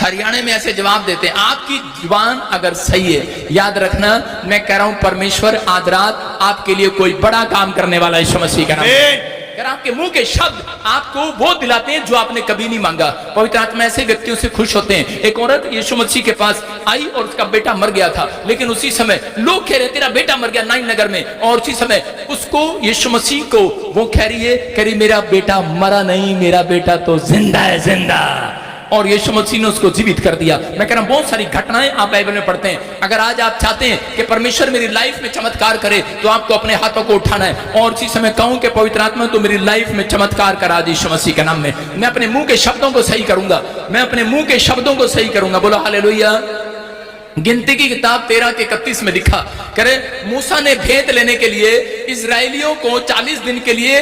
हरियाणा में ऐसे जवाब देते हैं, आपकी जुबान अगर सही है, याद रखना मैं कह रहा हूं परमेश्वर आज रात आपके लिए कोई बड़ा काम करने वाला है यीशु मसीह का नाम। अगर आपके मुंह के शब्द आपको वो दिलाते हैं जो आपने कभी नहीं मांगा। पवित्र आत्मा ऐसे व्यक्तियों से खुश होते हैं। एक औरत यीशु मसीह के पास आई और उसका बेटा मर गया था, लेकिन उसी समय लोग कह रहे तेरा बेटा मर गया नाइन नगर में, और उसी समय उसको यीशु मसीह को वो कह रही मेरा बेटा मरा नहीं, मेरा बेटा तो जिंदा है, जिंदा। और यीशु मसीह ने उसको जीवित कर दिया। मैं कह रहा हूं बहुत सारी घटनाएं आप बाइबल में पढ़ते हैं। अगर आज आप चाहते हैं कि परमेश्वर मेरी लाइफ में चमत्कार करे तो आपको अपने हाथों को उठाना है और इसी समय कहूं कि पवित्र आत्मा तो मेरी लाइफ में चमत्कार करा दी यीशु मसीह के नाम में। मैं अपने मुंह के शब्दों को सही करूंगा, मैं अपने मुंह के शब्दों को सही करूंगा। बोलो हालेलुया। गिनती की किताब 13 के 31 में लिखा करे मूसा ने भेद लेने के लिए इजराइलियों को 40 दिन के लिए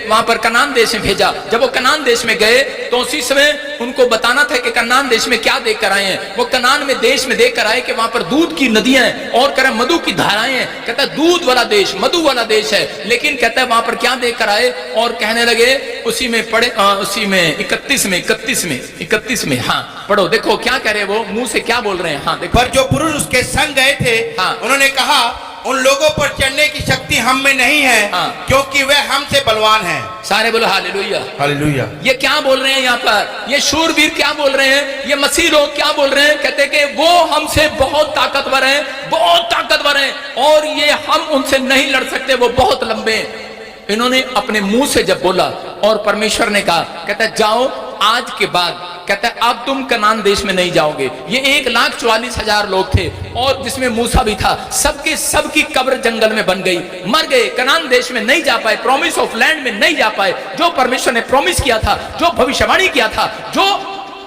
वहां पर कनान देश में भेजा। जब वो कनान देश में गए तो उसी समय उनको बताना था कि कनान देश में क्या देख कर आए हैं। वो कनान में देश में देख कर आए कि वहां पर दूध की नदियां हैं और करे मधु की धाराएं हैं। कहता है दूध वाला देश, मधु वाला देश है, लेकिन कहता है वहां पर क्या देख कर आए और कहने लगे उसी में पढ़े, उसी में 31 में हाँ पढ़ो, देखो क्या कह रहे हैं वो, मुंह से क्या बोल रहे हैं। हाँ देखो, पर जो पुरुष उसके संग गए थे हाँ। उन्होंने कहा उन लोगों पर चढ़ने की शक्ति हम में नहीं है हाँ। क्योंकि वे हमसे बलवान हैं। सारे बोलो हालेलुया। हालेलुया। ये क्या बोल रहे हैं यहाँ पर, ये शूरवीर क्या बोल रहे हैं, ये मसीह लोग क्या बोल रहे हैं। कहते कि वो हमसे बहुत ताकतवर हैं, बहुत ताकतवर हैं और ये हम उनसे नहीं लड़ सकते, वो बहुत लंबे हैं। इन्होंने अपने मुंह से जब बोला और परमेश्वर ने कहा, कहता है जाओ आज के बाद, कहता है अब तुम कनान देश में नहीं जाओगे। ये 1,44,000 लोग थे और जिसमें मूसा भी था, सबकी कब्र जंगल में बन गई, मर गए, कनान देश में नहीं जा पाए, प्रॉमिस ऑफ लैंड में नहीं जा पाए। जो परमेश्वर ने प्रॉमिस किया था, जो भविष्यवाणी किया था, जो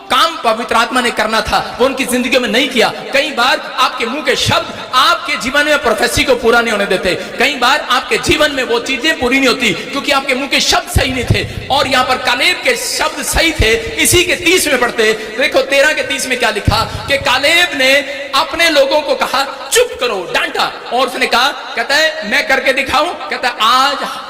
काम पवित्र आत्मा ने करना था, वो उनकी जिंदगी में नहीं किया। कई बार आपके मुंह के शब्द आपके जीवन में प्रोफेसी को पूरा नहीं होने देते। कई बार आपके जीवन में वो चीजें पूरी नहीं होती क्योंकि आपके मुंह के शब्द सही नहीं थे। और यहाँ पर कालेब के शब्द सही थे। इसी के 30 में पढ़ते, देखो 13 के 30 में क्या लिखा कि कालेब ने अपने लोगों को कहा चुप करो, डांटा, और उसने कहा, कहता है मैं करके दिखाऊं। कहता है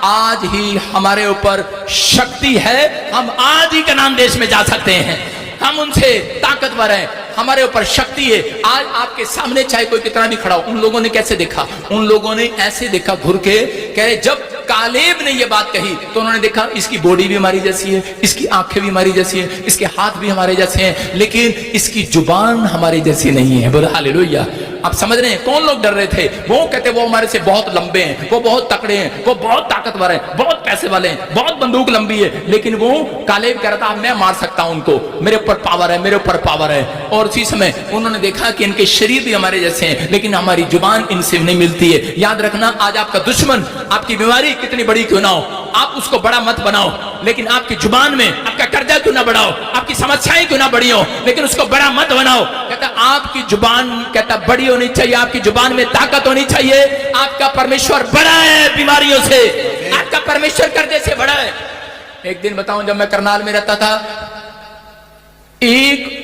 आज ही हमारे ऊपर शक्ति है, हम आज ही कनान देश में जा सकते हैं, हम उनसे ताकतवर हैं, हमारे ऊपर शक्ति है। आज आपके सामने चाहे कोई कितना भी खड़ा हो। उन लोगों ने कैसे देखा, उन लोगों ने ऐसे देखा घुर के, कह रहे जब कालेब ने ये बात कही तो उन्होंने देखा इसकी बॉडी भी हमारी जैसी है, इसकी आंखें भी हमारी जैसी है, इसके हाथ भी हमारे जैसे हैं, लेकिन इसकी जुबान हमारी जैसी नहीं है। बोलो हालेलुया। आप समझ रहे हैं कौन लोग डर रहे थे? वो कहते वो हमारे से बहुत लंबे हैं, वो बहुत तकड़े हैं, वो बहुत ताकतवर हैं, बहुत पैसे वाले हैं, बहुत बंदूक लंबी है, लेकिन वो कालेब कह रहा था मैं मार सकता हूं उनको, मेरे ऊपर पावर है, मेरे ऊपर पावर है। और उसी समय उन्होंने देखा कि इनके शरीर भी हमारे जैसे हैं, लेकिन हमारी जुबान इनसे नहीं मिलती है। याद रखना आज आपका दुश्मन, आपकी बीमारी कितनी बड़ी क्यों ना हो, आप उसको बड़ा मत बनाओ, लेकिन आपकी जुबान में आपका कर्जा क्यों ना बढ़ाओ, आपकी समस्याएं क्यों ना बड़ी हो, लेकिन उसको बड़ा मत बनाओ। कहता आपकी जुबान कहता बड़ी होनी चाहिए, आपकी जुबान में ताकत होनी चाहिए। आपका परमेश्वर बड़ा है बीमारियों से, आपका परमेश्वर कर्जे से बड़ा है। एक दिन बताऊं, जब मैं करनाल में रहता था, एक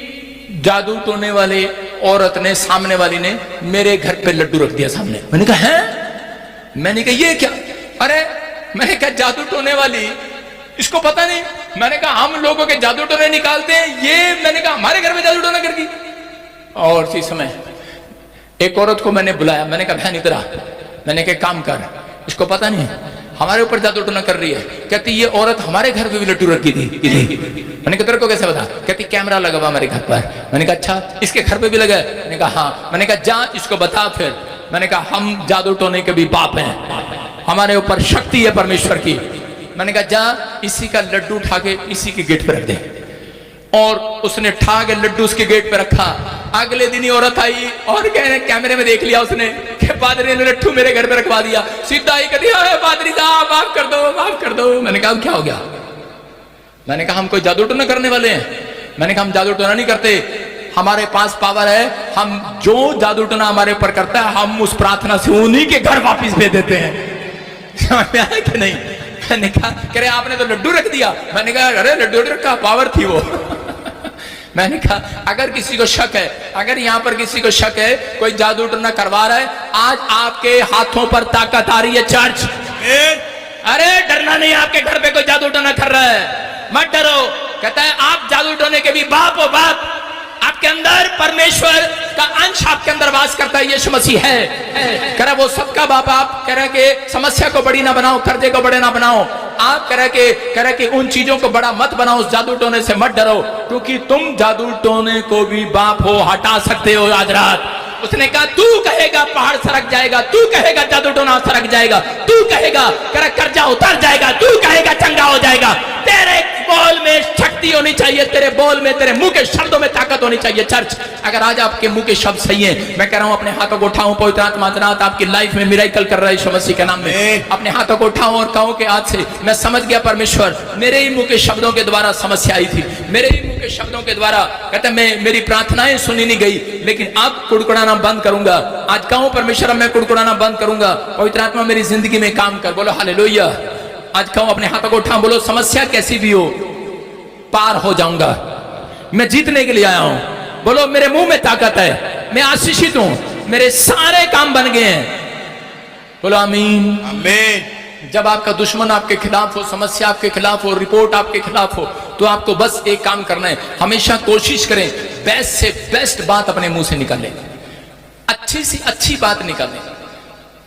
जादू टोने वाले औरत ने, सामने वाली ने मेरे घर पे लड्डू रख दिया सामने। मैंने कहा है, मैंने कहा ये क्या? अरे मैंने कहा जादू टोने वाली, इसको पता नहीं। मैंने कहा हम लोगों के जादू टोने निकालते हैं, ये मैंने कहा हमारे घर में जादू टोना कर दी। और इसी समय एक औरत को मैंने बुलाया, मैंने कहा बहन इधर आ, मैंने कहा काम कर, इसको पता नहीं हमारे ऊपर जादू टोना कर रही है। कहती ये औरत हमारे घर पे भी लड्डू रखी थी। मैंने कहा तेरे को कैसे बता? कहती कैमरा लगा हुआ हमारे घर पर। मैंने कहा अच्छा, इसके घर पे भी लगा? मैंने कहा हाँ। मैंने कहा जा इसको बता फिर। मैंने कहा हम जादू टोने के भी बाप हैं, हमारे ऊपर शक्ति है परमेश्वर की। मैंने कहा जा इसी का लड्डू उठा के इसी के गेट पे रख दे। और उसने उठा के लड्डू उसके गेट पे रखा। अगले दिन ही औरत आई और कैमरे में देख लिया उसने कि पादरी ने लड्डू मेरे घर पे रखवा दिया। सीधा आई कहती है पादरी साहब माफ कर दो, माफ कर दो। मैंने कहा क्या हो गया? मैंने कहा हम कोई जादू टोना करने वाले हैं? मैंने कहा हम जादू टोना नहीं करते, हमारे पास पावर है, हम जो जादू टोना हमारे ऊपर करता है हम उस प्रार्थना से उन्हीं के घर वापिस भेज देते हैं। समझ में आया कि नहीं? मैंने कहा कह रहे आपने तो लड्डू रख दिया। मैंने कहा अरे लड्डू रखा, पावर थी वो। मैंने कहा अगर किसी को शक है, अगर यहाँ पर किसी को शक है कोई जादू टोना करवा रहा है, आज आपके हाथों पर ताकत आ रही है चर्च। अरे डरना नहीं, आपके घर पे कोई जादू टोना कर रहा है, मत डरो। कहता है आप जादू टोने के भी बाप हो बाप, आप परमेश्वर का अंश आपके अंदर वास करता है, यीशु मसीह है। कह रहा वो सबका बाप आप कह रहे कि समस्या को बड़ी ना बनाओ, कर्जे को बड़े ना बनाओ, आप कह रहे कि उन चीजों को बड़ा मत बनाओ, उस जादू टोने से मत डरो, क्योंकि तुम जादू टोने को भी बाप हो, हटा सकते हो आज रात। उसने कहा तू कहेगा पहाड़ सरक जाएगा, तू कहेगा जादू टोना सरक जाएगा, तू कहेगा कर्जा उतर जाएगा, तू कहेगा चंगा हो जाएगा। तेरे बोल में शक्ति होनी चाहिए, तेरे बोल में, तेरे मुंह के शब्दों में ताकत होनी चाहिए। चर्च, अगर आज आपके मुंह के शब्द सही हैं, मैं कह रहा हूं अपने हाथों को उठाओ, पवित्र आत्मा आज आपकी लाइफ में मिरेकल कर रहा है यीशु मसीह के नाम में। अपने हाथों को उठाओ और कहो कि आज से मैं समझ गया परमेश्वर, मेरे ही मुंह के शब्दों के द्वारा समस्या आई थी, मेरे ही मुंह के शब्दों के द्वारा कहते मेरी प्रार्थनाएं सुनी नहीं गई, लेकिन अब कुड़कुड़ाना बंद करूंगा। आज कहूं परमेश्वर मैं कुड़कुड़ाना बंद करूंगा, पवित्र आत्मा मेरी जिंदगी में काम कर। बोलो हालेलुया। आज कहूं अपने हाथों को उठाओ, बोलो समस्या कैसी भी हो पार हो जाऊंगा, मैं जीतने के लिए आया हूं। बोलो मेरे मुंह में ताकत है, मैं आशीषित हूं, मेरे सारे काम बन गए हैं। बोलो आमीन आमीन। जब आपका दुश्मन आपके खिलाफ हो, समस्या आपके खिलाफ हो, रिपोर्ट आपके खिलाफ हो, तो आपको बस एक काम करना है, हमेशा कोशिश करें बेस्ट से बेस्ट बात अपने मुंह से निकालें, अच्छी सी अच्छी बात निकालें।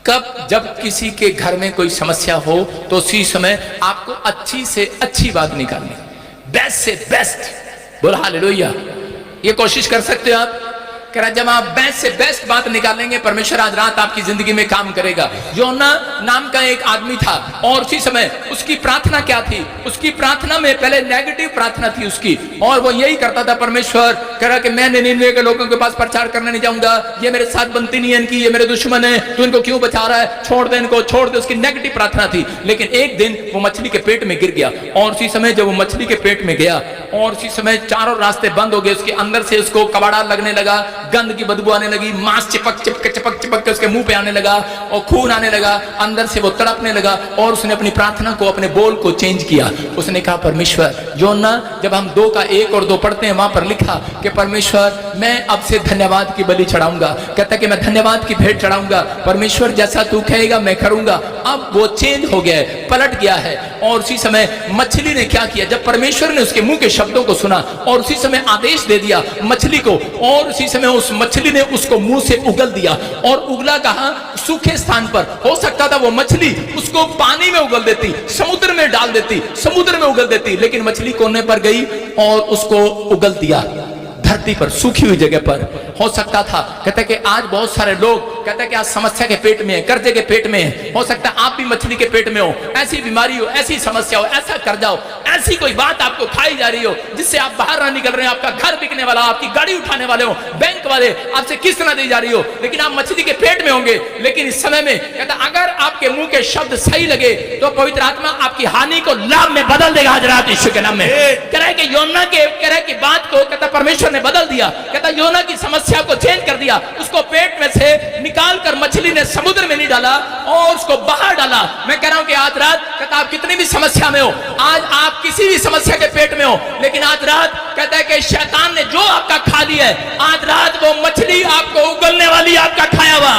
कब? जब किसी के घर में कोई समस्या हो तो उसी समय आपको अच्छी से अच्छी बात निकालनी, बेस्ट से बेस्ट। बोलो हालेलुया। ये कोशिश कर सकते हो आप। कह रहा जब आप बेस्ट से बेस्ट बात निकालेंगे, परमेश्वर आज रात आपकी जिंदगी में काम करेगा। योना नाम का एक आदमी था और उसी समय उसकी प्रार्थना क्या थी? उसकी प्रार्थना में पहले नेगेटिव प्रार्थना थी उसकी, और वो यही करता था, परमेश्वर कह रहा कि मैं निनिवे के लोगों के पास प्रचार करने नहीं जाऊंगा, ये मेरे साथ बनती नहीं है इनकी, ये मेरे दुश्मन है, तू इनको क्यों बचा रहा है, छोड़ दे इनको, छोड़ दे। उसकी नेगेटिव प्रार्थना थी। लेकिन एक दिन वो मछली के पेट में गिर गया, और उसी समय जब वो मछली के पेट में गया और उसी समय चारों रास्ते बंद हो गए, उसके अंदर से उसको कबाड़ा लगने लगा, गंद की बदबू आने लगी, मांस चिपक के उसके मुंह पे आने लगा और खून आने लगा, अंदर से वो तड़पने लगा। और उसने अपनी प्रार्थना को, अपने बोल को चेंज किया। उसने कहा परमेश्वर, योना जब हम 2 का 1 और 2 पढ़ते हैं, वहां पर लिखा कि परमेश्वर मैं अब से धन्यवाद की बलि चढ़ाऊंगा। कहता कि मैं धन्यवाद की भेंट चढ़ाऊंगा, परमेश्वर जैसा तू कहेगा मैं करूंगा। अब वो चेंज हो गया है, पलट गया है। और उसी समय मछली ने क्या किया, जब परमेश्वर ने उसके मुंह के शब्दों को सुना और उसी समय आदेश दे दिया मछली को, और उसी समय उस मछली ने उसको मुंह से उगल दिया। और उगला कहां? सूखे स्थान पर। हो सकता था वो मछली उसको पानी में उगल देती, समुद्र में डाल देती, समुद्र में उगल देती, लेकिन मछली कोने पर गई और उसको उगल दिया धरती पर, सूखी हुई जगह पर। हो सकता था, कहते कि आज बहुत सारे लोग कहते कि आज समस्या के पेट में है, कर्जे के पेट में है। हो सकता है आप भी मछली के पेट में हो, ऐसी बीमारी हो, ऐसी समस्या हो, ऐसा कर्जा हो, ऐसी कोई बात आपको खाई जा रही हो जिससे आप बाहर ना निकल रहे हैं, आपका घर बिकने वाला, आपकी गाड़ी उठाने वाले हो, बैंक वाले आपसे किस्त ना दी जा रही हो, लेकिन आप मछली के पेट में होंगे। लेकिन इस समय में कहता अगर आपके मुंह के शब्द सही लगे तो पवित्र आत्मा आपकी हानि को लाभ में बदल देगा आज रात यीशु के नाम में। कह रहा है कि योना के कह रहा है कि बात को कहता परमेश्वर ने बदल दिया। कहता योना की समस्या को चेंज कर दिया, उसको पेट में से निकाल कर मछली ने समुद्र में नहीं डाला और उसको बाहर डाला। मैं कह रहा हूं कि आज रात कहता आप कितनी भी समस्या में हो, आज आप किसी भी समस्या के पेट में हो, लेकिन आज रात कहता है कि शैतान ने जो आपका खा लिया है, आज रात वो मछली आपको उगलने वाली, आपका खाया हुआ,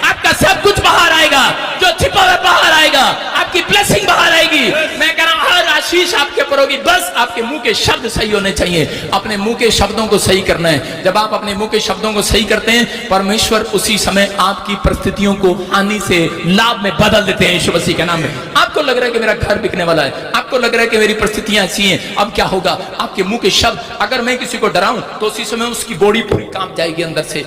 आपका सब कुछ बाहर आएगा, जो छिपा हुआ बाहर आएगा, आपकी ब्लेसिंग बाहर आएगी। मैं कह रहा हूं हर आशीष आपके ऊपर होगी, बस आपके मुंह के शब्द सही होने चाहिए। अपने मुंह के शब्दों को सही करना है। जब आप अपने मुंह के शब्दों को सही करते हैं, परमेश्वर उसी समय आपकी परिस्थितियों को हानि से लाभ में बदल देते हैं यीशु मसीह के नाम में। आपको लग रहा है कि मेरा घर बिकने वाला है, आपको लग रहा है कि मेरी परिस्थितियां ऐसी हैं, अब क्या होगा? आपके मुंह के शब्द, अगर मैं किसी को डराऊं तो उसी समय उसकी बॉडी पूरी कांप जाएगी अंदर से,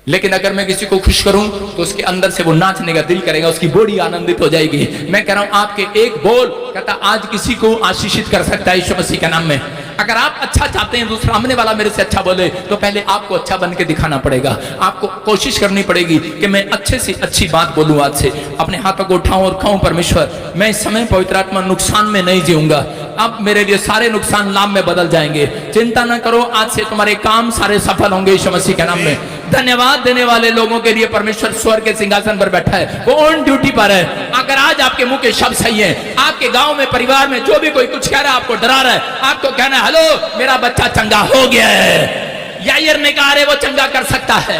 लेकिन अगर मैं किसी को खुश करूं तो उसके अंदर से वो नाचने का दिल करेगा, उसकी बॉडी आनंदित हो जाएगी। मैं कह रहा हूं आपके एक बोल कहता आज किसी को आशीषित कर सकता है यीशु मसीह के नाम में। अगर आप अच्छा चाहते हैं दूसरा सामने वाला मेरे से अच्छा बोले, तो पहले आपको अच्छा बन के दिखाना पड़ेगा। आपको कोशिश करनी पड़ेगी कि मैं अच्छे से अच्छी बात बोलूं। आज से अपने हाथों को उठाऊं और कहूं परमेश्वर मैं इस समय पवित्र आत्मा नुकसान में नहीं जीऊंगा, अब मेरे लिए सारे नुकसान लाभ में बदल जाएंगे। चिंता ना करो, आज से तुम्हारे काम सारे सफल होंगे यीशु मसीह के नाम में। धन्यवाद देने वाले लोगों के लिए परमेश्वर स्वर्ग के सिंहासन पर बैठा है, वो ऑन ड्यूटी पर है। अगर आज आपके मुंह के शब्द सही हैं, आपके गांव में, परिवार में जो भी कोई कुछ कह रहा है, आपको डरा रहा है, आपको कहना है हेलो मेरा बच्चा चंगा हो गया है, यायर ने कहा अरे वो चंगा कर सकता है,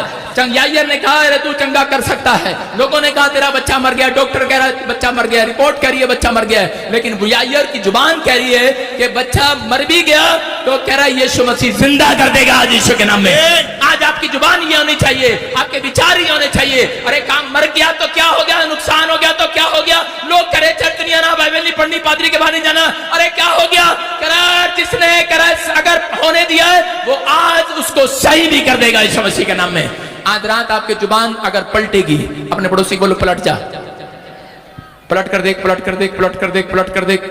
यायर ने कहा अरे तू चंगा कर सकता है, लोगों ने कहा तेरा बच्चा मर गया, डॉक्टर कह रहा है बच्चा मर गया, रिपोर्ट कह रही है बच्चा मर गया है, लेकिन यायर की जुबान कह रही है कि बच्चा मर भी गया तो कह रहा है यीशु मसीह जिंदा कर देगा आज यीशु के नाम में। आज आपकी जुबान ये होनी चाहिए, आपके विचार ये होने चाहिए। अरे काम मर गया तो क्या हो गया, नुकसान हो गया तो क्या हो गया, लोग करे चर्च नहीं आना, बाइबल नहीं पढ़नी, पादरी के बाहर नहीं जाना, अरे क्या हो गया, करा जिसने करा अगर होने दिया है वो आज उसको सही भी कर देगा यीशु मसीह के नाम में। आज रात आपकी जुबान अगर पलटेगी, अपने पड़ोसी को बोलो पलट जा, पलट कर देख, पलट कर देख, पलट कर देख, पलट कर देख।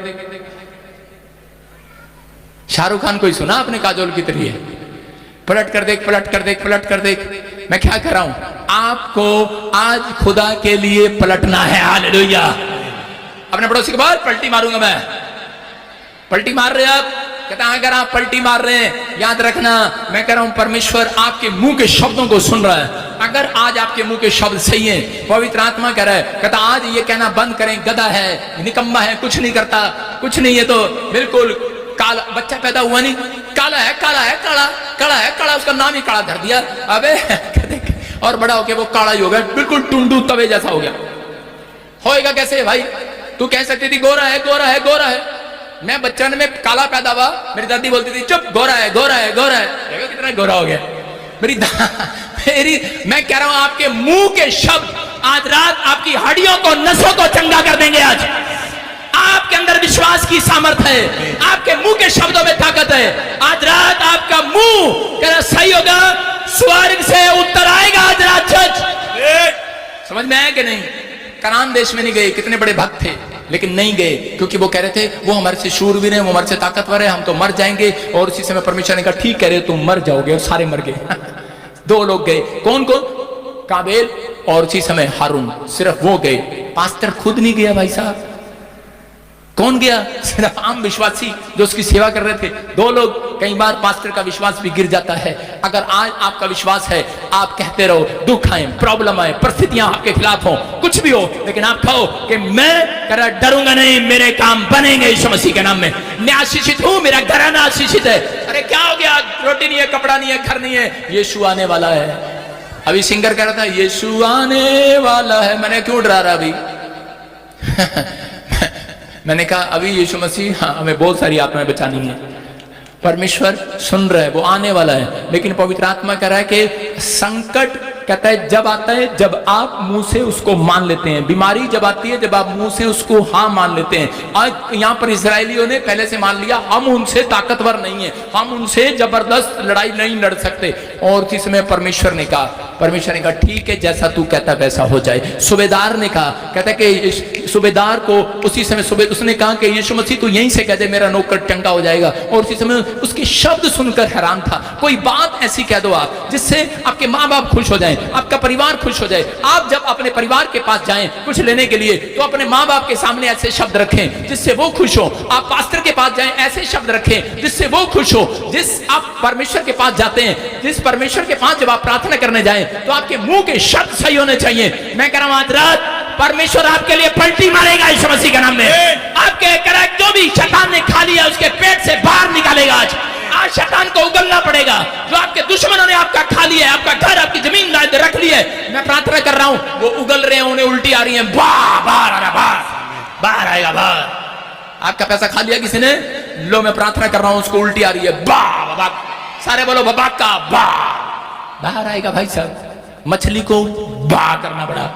शाहरुख खान को ही सुना आपने काजोल की तरह, पलट कर देख, पलट कर देख, पलट कर देख। मैं क्या कर रहा हूं, आपको आज खुदा के लिए पलटना है। हालेलुया। अपने पड़ोसी के बाद पलटी मारूंगा मैं, पलटी मार रहे आप, कहता अगर आप पलटी मार रहे हैं याद रखना मैं कह रहा हूं परमेश्वर आपके मुंह के शब्दों को सुन रहा है। अगर आज आपके मुंह के शब्द सही हैं, पवित्र आत्मा कह रहा है, कहता आज ये कहना बंद करें गधा है, निकम्मा है, कुछ नहीं करता, कुछ नहीं है, तो बिल्कुल काला बच्चा पैदा हुआ नहीं, काला है, काला है, काला काला है, काला, उसका नाम ही काला धर दिया। अबे और बड़ा होके वो काला ही हो गया, बिल्कुल टुंडू तवे जैसा हो गया। होएगा कैसे भाई, तू कह सकती थी गोरा है, गोरा है, गोरा है, मैं बच्चन में काला पैदा हुआ, मेरी दादी बोलती थी चुप गोरा है, गोरा है, गोरा है, देखो कितना गोरा हो गया मेरी मैं कह रहा हूं आपके मुंह के शब्द आज रात आपकी हड्डियों को, नसों को चंगा कर देंगे। आज आपके अंदर विश्वास की सामर्थ्य है, आपके मुंह के शब्दों में ताकत है। आज रात आपका मुंह कह रहा सही होगा, स्वर्ग से उत्तर आएगा आज रात। चर्च समझ में आया कि नहीं? कनान देश में नहीं गए, कितने बड़े भक्त थे लेकिन नहीं गए, क्योंकि वो कह रहे थे वो हमारे से शूरवीर है, वो हमारे से ताकतवर है, हम तो मर जाएंगे। और उसी समय परमेश्वर ने कहा ठीक कह रहे हो, तुम मर जाओगे, और सारे मर गए दो लोग गए, कौन कौन? काबेल और उसी समय हारून, सिर्फ वो गए, पास्टर खुद नहीं गया भाई साहब। कौन गया? सिर्फ आम विश्वासी जो उसकी सेवा कर रहे थे, दो लोग। कई बार पास्टर का विश्वास भी गिर जाता है। अगर आज आपका विश्वास है, आप कहते रहो, दुख आए, प्रॉब्लम आए, परिस्थितियां आपके खिलाफ हो, कुछ भी हो, लेकिन आप कहो कि मैं करा डरूंगा नहीं, मेरे काम बनेंगे यीशु मसीह के नाम में, मैं आशीषित हूं, मेरा घराना आशीषित है। अरे क्या हो गया, रोटी नहीं है, कपड़ा नहीं है, घर नहीं है, यीशु आने वाला है। अभी सिंगर कह रहा था यीशु आने वाला है, मैंने क्यों डरा रहा अभी मैंने कहा अभी यीशु मसीह, हाँ हमें बहुत सारी आत्माएं बचानी है, परमेश्वर सुन रहा है, वो आने वाला है। लेकिन पवित्र आत्मा कह रहा है कि संकट कहता है जब आता है जब आप मुंह से उसको मान लेते हैं, बीमारी जब आती है जब आप मुंह से उसको हाँ मान लेते हैं। आज यहाँ पर इजरायलियों ने पहले से मान लिया हम उनसे ताकतवर नहीं है, हम उनसे जबरदस्त लड़ाई नहीं लड़ सकते। और उसी समय परमेश्वर ने कहा ठीक है जैसा तू कहता वैसा हो जाए। सूबेदार ने कहा, कहता है कि सूबेदार को उसी समय उसने कहा कि यीशु मसीह तू यहीं से कह दे, मेरा नौकर चंगा हो जाएगा। और उसी समय उसके शब्द सुनकर हैरान था। कोई बात ऐसी कह दो आप जिससे आपके माँ बाप खुश हो जाएं, आपका परिवार खुश हो जाए। आप जब अपने परिवार के पास जाएं कुछ लेने के लिए, तो अपने माँ बाप के सामने ऐसे शब्द रखें जिससे वो खुश हो। आप पास्टर के पास जाएं, ऐसे शब्द रखें जिससे वो खुश हो। जिस आप परमेश्वर के पास जाते हैं, जिस परमेश्वर के पास जब आप प्रार्थना करने जाएं, तो आपके मुंह के शब्द सही होने चाहिए। मैं कह रहा हूं आज रात परमेश्वर आपके लिए पलटी मारेगा यीशु मसीह के नाम में। आपके जो भी शैतान ने खा लिया उसके पेट से बाहर निकालेगा। आज शैतान को उगलना पड़ेगा। जो आपके दुश्मनों ने आपका खा लिया है, आपका घर, आपकी जमीन रख ली है, मैं प्रार्थना कर रहा हूं, वो उगल रहे हैं, उन्हें उल्टी आ रही है, बाहर आ रहा, बाहर आएगा, बाहर। आपका पैसा खा लिया किसी ने, लो मैं प्रार्थना कर रहा हूं, उसको उल्टी आ रही है, बाबा, सारे बोलो बाबा का बाहर आएगा। भाई साहब मछली को बाहर करना पड़ा,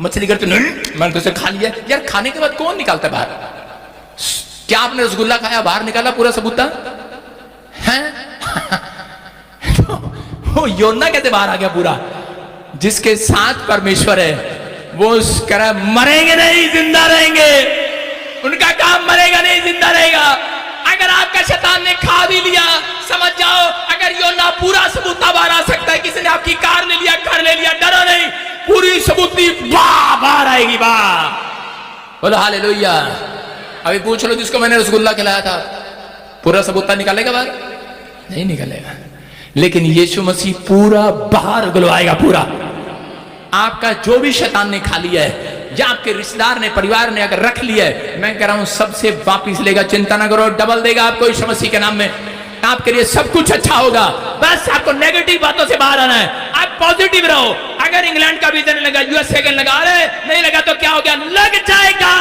मछली करते नहीं, मैंने तो उसे खा लिया। यार खाने के बाद कौन निकालता है बाहर? क्या आपने रसगुल्ला खाया बाहर निकाला पूरा सबूता हैं? वो योना कैसे बाहर आ गया पूरा? जिसके साथ परमेश्वर है वो कह मरेंगे नहीं जिंदा रहेंगे, उनका काम मरेगा नहीं जिंदा रहेगा। अगर आपका शैतान ने खा भी लिया, समझ जाओ अगर योना पूरा सबूता बाहर आ सकता है। किसी ने आपकी कार ले लिया, घर ले लिया, डरो नहीं, पूरी सबूती बाहर आएगी। बोलो हालेलुया। अभी पूछ लो जिसको मैंने रसगुल्ला खिलाया था, पूरा सबूता निकालेगा बाहर? नहीं निकालेगा। लेकिन यीशु मसीह पूरा बाहर उगलवाएगा। पूरा आपका जो भी शैतान ने खा लिया है, या आपके रिश्तेदार ने, परिवार ने अगर रख लिया है, मैं कह रहा हूं सबसे वापिस लेगा। चिंता ना करो, डबल देगा आपको यीशु मसीह के नाम में। आपके लिए सब कुछ अच्छा होगा। बस आपको नेगेटिव बातों से बाहर आना है, आप पॉजिटिव रहो। अगर इंग्लैंड का विजन लगा, यूएसए का लगा, अरे नहीं लगा तो क्या हो गया, लग जाएगा।